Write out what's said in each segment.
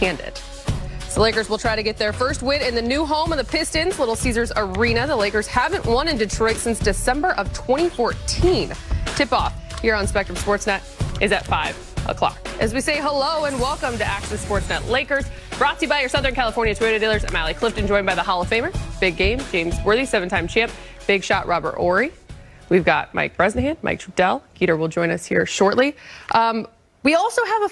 left-handed. So the Lakers will try to get their first win in the new home of the Pistons, Little Caesars Arena. The Lakers haven't won in Detroit since December of 2014. Tip-off here on Spectrum Sportsnet is at 5 o'clock. As we say hello and welcome to Access Sportsnet Lakers, brought to you by your Southern California Toyota dealers. I'm Allie Clifton, joined by the Hall of Famer, Big Game, James Worthy, 7-time champ, Big Shot, Robert Horry. We've got Mike Bresnahan, Mike Trudell. Geeter will join us here shortly. We also have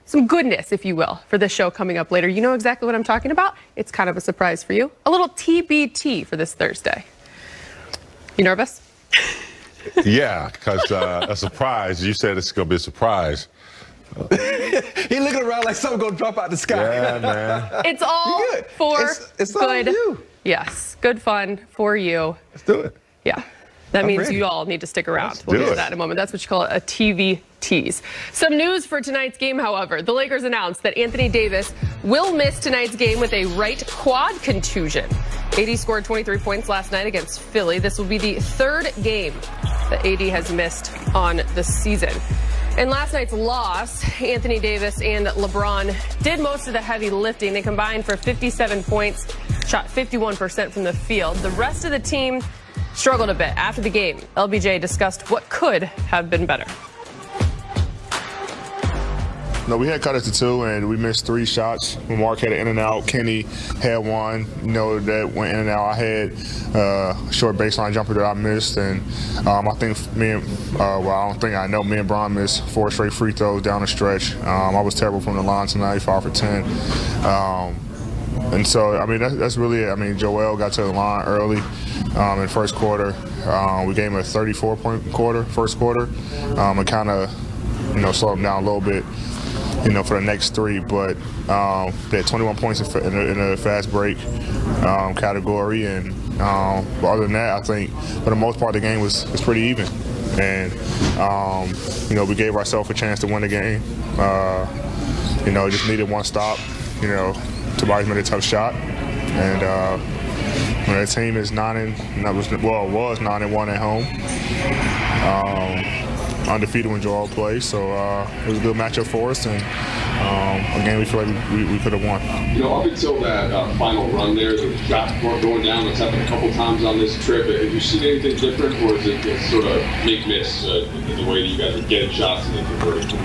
some goodness, if you will, for this show coming up later. You know exactly what I'm talking about. It's kind of a surprise for you. A little TBT for this Thursday. You nervous? Yeah, because a surprise. You said it's going to be a surprise. He looking around like something going to drop out the sky. Yeah, man. It's all for it's good. All you. Yes, good fun for you. Let's do it. Yeah. That means ready. you all need to stick around. Let's We'll do get to it. that in a moment. That's what you call a TV tease. Some news for tonight's game, however. The Lakers announced that Anthony Davis will miss tonight's game with a right quad contusion. AD scored 23 points last night against Philly. This will be the third game that AD has missed on the season. In last night's loss, Anthony Davis and LeBron did most of the heavy lifting. They combined for 57 points, shot 51% from the field. The rest of the team struggled a bit. After the game, LBJ discussed what could have been better. No, we had cut it to 2, and we missed 3 shots. Mark had an in and out. Kenny had one, that went in and out. I had a short baseline jumper that I missed, and I think me and Bron missed 4 straight free throws down the stretch. I was terrible from the line tonight, 5 for 10. And so, I mean, that's really it. I mean, Joel got to the line early in first quarter. We gave him a 34-point quarter, first quarter, and kind of, slowed him down a little bit, for the next 3. But they had 21 points in a fast break category. And but other than that, I think for the most part, the game was pretty even. And, we gave ourselves a chance to win the game. Just needed one stop, Tobias made a tough shot, and the team is 9-1 at home, undefeated when Joel plays. So it was a good matchup for us, and a game we feel like we could have won. Up until that final run there, the shots weren't going down. That's happened a couple times on this trip. Have you seen anything different, or is it sort of make-miss in the way that you guys are getting shots and then converting to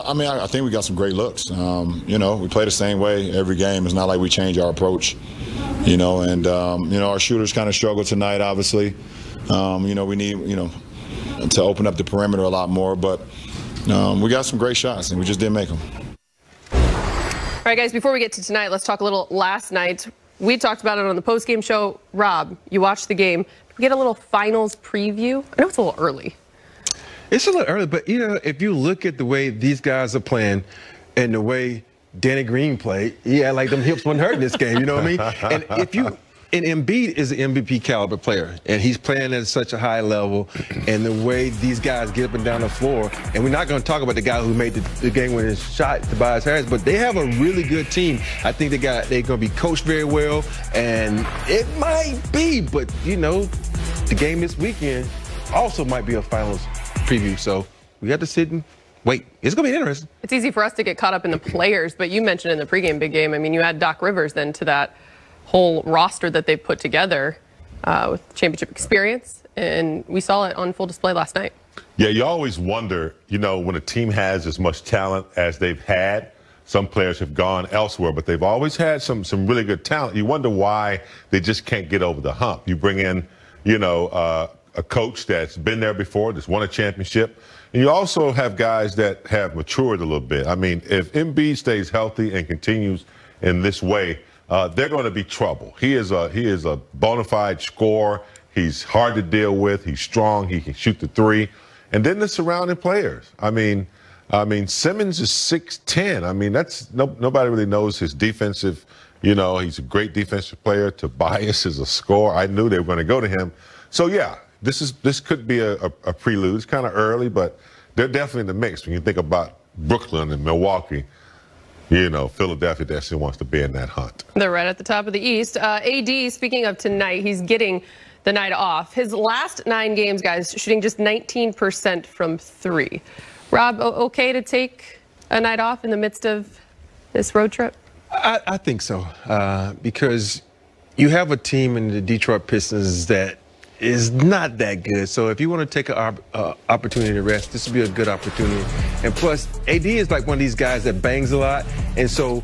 I think we got some great looks. We play the same way every game. It's not like we change our approach, and our shooters kind of struggle tonight, obviously. We need, to open up the perimeter a lot more, but we got some great shots, and we just didn't make them. All right, guys, before we get to tonight, let's talk a little last night. We talked about it on the postgame show. Rob, you watched the game. Did we get a little finals preview? I know it's a little early. It's a little early, but, if you look at the way these guys are playing and the way Danny Green played, like them hips weren't hurting this game, you know what I mean? And Embiid is an MVP caliber player, and he's playing at such a high level, and the way these guys get up and down the floor, and we're not going to talk about the guy who made the game-winning shot, Tobias Harris, but they have a really good team. I think they're going to be coached very well, and it might be, but, the game this weekend also might be a finals preview, so we got to sit and wait. It's going to be interesting. It's easy for us to get caught up in the players, but you mentioned in the pregame big game, you add Doc Rivers then to that whole roster that they've put together with championship experience, and we saw it on full display last night. Yeah, you always wonder, when a team has as much talent as they've had. Some players have gone elsewhere, but they've always had some really good talent. You wonder why they just can't get over the hump. You bring in, a coach that's been there before, that's won a championship. And you also have guys that have matured a little bit. I mean, if Embiid stays healthy and continues in this way, they're going to be trouble. He is a bona fide scorer. He's hard to deal with. He's strong. He can shoot the 3. And then the surrounding players. I mean, Simmons is 6'10". That's nobody really knows his defensive. He's a great defensive player. Tobias is a scorer. I knew they were going to go to him. So yeah. This could be a prelude. It's kind of early, but they're definitely in the mix. When you think about Brooklyn and Milwaukee, Philadelphia definitely wants to be in that hunt. They're right at the top of the East. AD, speaking of tonight, he's getting the night off. His last 9 games, guys, shooting just 19% from 3. Rob, okay to take a night off in the midst of this road trip? I think so, because you have a team in the Detroit Pistons that is not that good. So if you want to take an opportunity to rest, this would be a good opportunity. And plus, AD is like one of these guys that bangs a lot. And so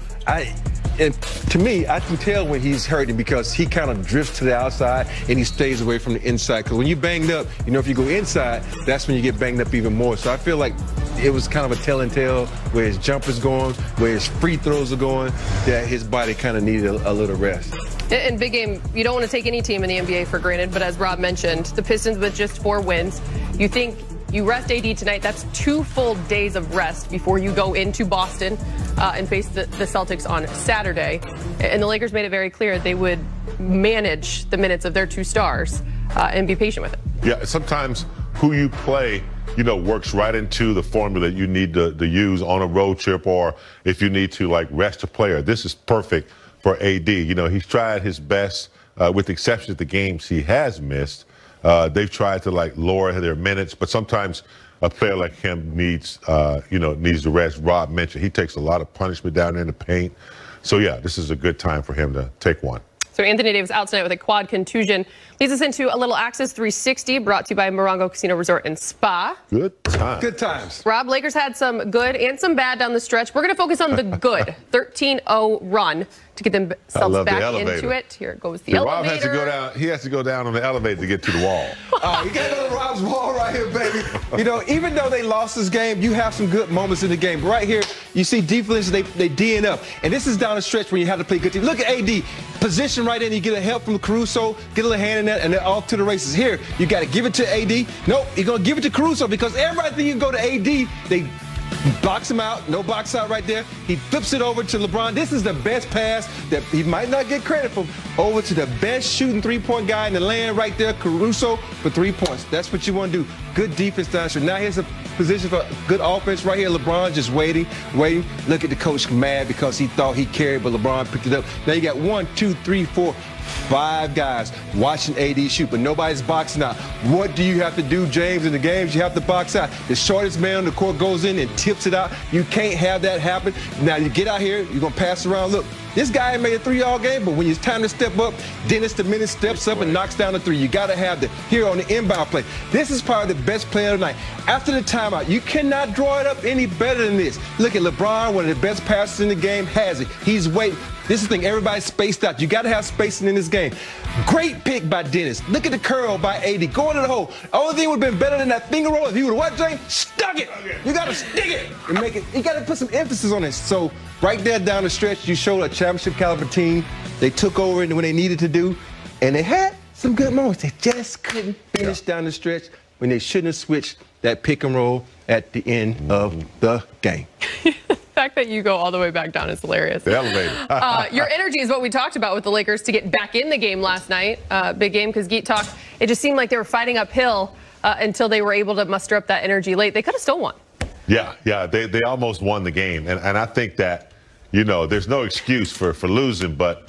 to me, I can tell when he's hurting because he kind of drifts to the outside and he stays away from the inside. Because when you're banged up, if you go inside, that's when you get banged up even more. So I feel like it was kind of a tell and tale where his jumper's going, where his free throws are going, that his body kind of needed a little rest. In big game, you don't want to take any team in the NBA for granted, but as Rob mentioned, the Pistons with just 4 wins, you think you rest AD tonight, that's 2 full days of rest before you go into Boston and face the Celtics on Saturday. And the Lakers made it very clear they would manage the minutes of their 2 stars and be patient with it. Yeah, sometimes who you play, works right into the formula you need to use on a road trip, or if you need to rest a player. This is perfect for AD. He's tried his best, with the exception of the games he has missed. They've tried to lower their minutes, but sometimes a player like him needs the rest. Rob mentioned he takes a lot of punishment down there in the paint. So yeah, this is a good time for him to take one. So Anthony Davis out tonight with a quad contusion. Leads us into a little Access 360 brought to you by Morongo Casino Resort and Spa. Good times. Good times. Rob, Lakers had some good and some bad down the stretch. We're going to focus on the good 13-0 run to get themselves back into it. Here goes the elevator. Rob has to go down. He has to go down on the elevator to get to the wall. You got to go to Rob's wall right here, baby. Even though they lost this game, you have some good moments in the game. Right here, you see defense, they D'ing up. And this is down the stretch when you have to play good team. Look at AD. Position right in. You get a help from Caruso, get a little hand in that, and they're off to the races. Here, you got to give it to AD. Nope, you're going to give it to Caruso because everybody thinks you can go to AD. They box him out. No box out right there. He flips it over to LeBron. This is the best pass that he might not get credit for. Over to the best shooting three-point guy in the land right there, Caruso, for 3 points. That's what you want to do. Good defense down there. Now here's a position for good offense right here. LeBron just waiting. Look at the coach mad because he thought he carried, but LeBron picked it up. Now you got 1, 2, 3, 4, 5 guys watching AD shoot, but nobody's boxing out. What do you have to do, James, in the games? You have to box out. The shortest man on the court goes in and tips it out. You can't have that happen. Now you get out here, you're going to pass around. Look, this guy ain't made a 3 all game, but when it's time to step up, Dennis the Menace steps up and knocks down the 3. You got to have that here on the inbound play. This is probably the best play of the night. After the timeout, you cannot draw it up any better than this. Look at LeBron, one of the best passers in the game, has it. He's waiting. This is the thing, everybody's spaced out. You got to have spacing in this game. Great pick by Dennis. Look at the curl by AD. Going to the hole. Only thing would have been better than that finger roll if he would have what, James? Stuck it. You got to stick it and make it. You got to put some emphasis on this. So right there down the stretch, you showed a championship caliber team. They took over when they needed to do, and they had some good moments. They just couldn't finish down the stretch when they shouldn't have switched that pick and roll at the end of the game. The fact that you go all the way back down is hilarious. The elevator. Your energy is what we talked about with the Lakers to get back in the game last night. Big game because Geet talked. It just seemed like they were fighting uphill until they were able to muster up that energy late. They could have still won. Yeah, they almost won the game. And I think that, there's no excuse for losing. But,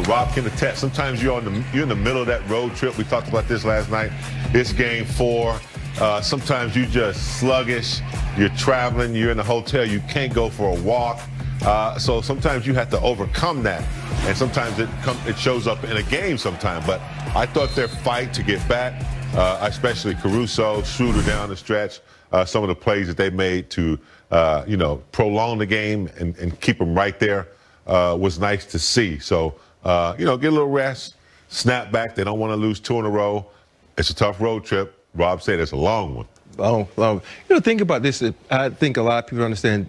Rob can attest. Sometimes you're in the middle of that road trip. We talked about this last night. It's game 4. Sometimes you just sluggish. You're traveling. You're in a hotel. You can't go for a walk. So sometimes you have to overcome that. And sometimes it shows up in a game sometimes. But I thought their fight to get back, especially Caruso, Schroeder down the stretch, some of the plays that they made to, prolong the game and keep them right there was nice to see. So, get a little rest, snap back. They don't want to lose 2 in a row. It's a tough road trip. Rob said it's a long one. Long. Think about this. I think a lot of people understand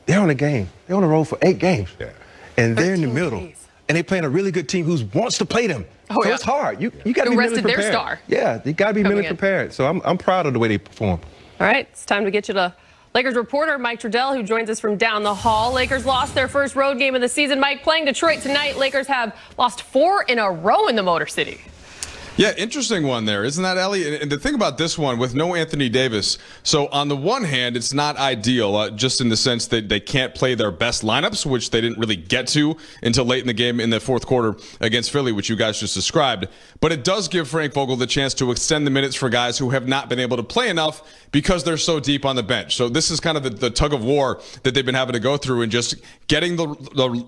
they're on a game. They're on a road for 8 games. Yeah. And they're in the middle. Days. And they're playing a really good team who wants to play them. So it's hard. You got to be mentally prepared. Their star. Yeah, they got to be mentally prepared. So I'm proud of the way they perform. All right, it's time to get you to Lakers reporter Mike Trudell, who joins us from down the hall. Lakers lost their first road game of the season. Mike, playing Detroit tonight. Lakers have lost 4 in a row in the Motor City. Yeah, interesting one there, isn't that, Ellie? And the thing about this one, with no Anthony Davis, so on the one hand, it's not ideal, just in the sense that they can't play their best lineups, which they didn't really get to until late in the game in the fourth quarter against Philly, which you guys just described. But it does give Frank Vogel the chance to extend the minutes for guys who have not been able to play enough because they're so deep on the bench. So this is kind of the tug of war that they've been having to go through, and just getting the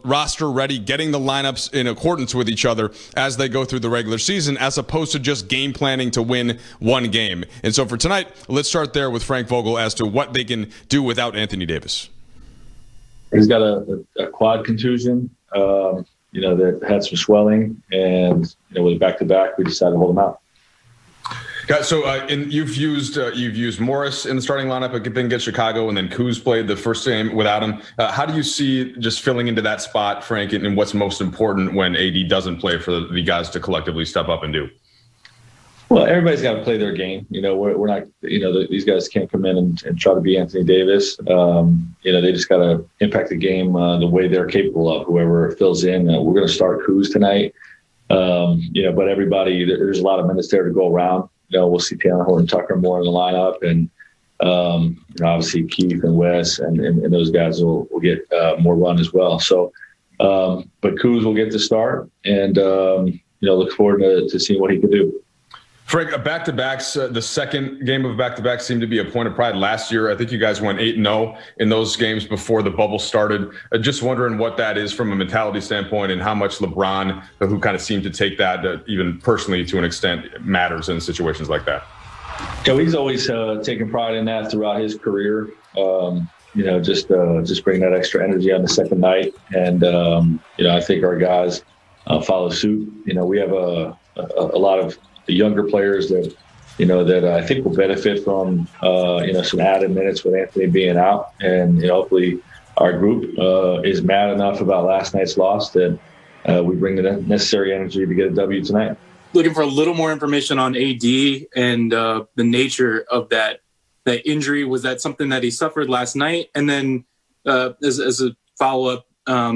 roster ready, getting the lineups in accordance with each other as they go through the regular season, as opposed to just game planning to win one game. And so for tonight, let's start there with Frank Vogel as to what they can do without Anthony Davis. He's got a quad contusion, that had some swelling, and with back-to-back, we decided to hold him out. Guys, so you've used Morris in the starting lineup against Chicago, and then Kuz played the first game without him. How do you see just filling into that spot, Frank, and what's most important when AD doesn't play for the guys to collectively step up and do? Well, everybody's got to play their game. We're not, these guys can't come in and try to be Anthony Davis. They just got to impact the game the way they're capable of, whoever fills in. We're going to start Kuz tonight. But everybody, there's a lot of minutes there to go around. We'll see Taylor Horton-Tucker more in the lineup, and obviously Keith and Wes and those guys will get more run as well. So, but Kuz will get the start, and look forward to seeing what he can do. Frank, back-to-backs, the second game of back-to-back seemed to be a point of pride last year. I think you guys went 8-0 in those games before the bubble started. Just wondering what that is from a mentality standpoint, and how much LeBron, who kind of seemed to take that even personally to an extent, matters in situations like that. He's always taken pride in that throughout his career. Just bring that extra energy on the second night. And, I think our guys follow suit. We have a lot of the younger players that I think will benefit from some added minutes with Anthony being out, and hopefully our group is mad enough about last night's loss that we bring the necessary energy to get a W tonight. Looking for a little more information on AD and the nature of that injury. Was that something that he suffered last night? And then as a follow-up,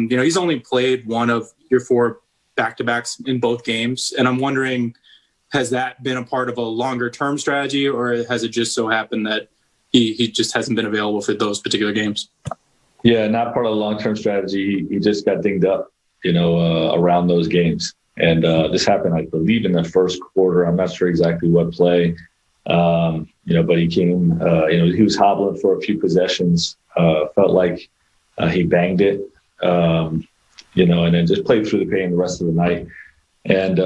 he's only played one of your 4 back-to-backs in both games, and I'm wondering, has that been a part of a longer-term strategy, or has it just so happened that he just hasn't been available for those particular games? Yeah, not part of the long-term strategy. He just got dinged up, around those games. And this happened, I believe, in the first quarter. I'm not sure exactly what play, but he came, he was hobbling for a few possessions, felt like he banged it, and then just played through the pain the rest of the night. And,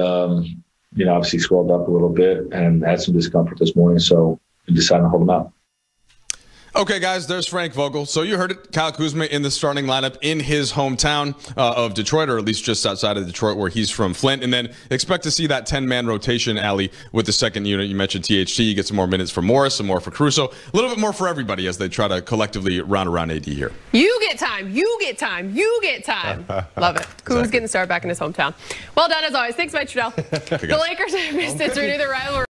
obviously swelled up a little bit and had some discomfort this morning, so we decided to hold him out. Okay, guys, there's Frank Vogel. So you heard it, Kyle Kuzma in the starting lineup in his hometown of Detroit, or at least just outside of Detroit, where he's from, Flint. And then expect to see that 10-man rotation, Allie, with the second unit. You mentioned THT. You get some more minutes for Morris, some more for Caruso. A little bit more for everybody as they try to collectively round around AD here. You get time. You get time. You get time. Love it. Kuz getting the start back in his hometown. Well done, as always. Thanks, Mike Trudell. The Lakers and Pistons renew their rivalry.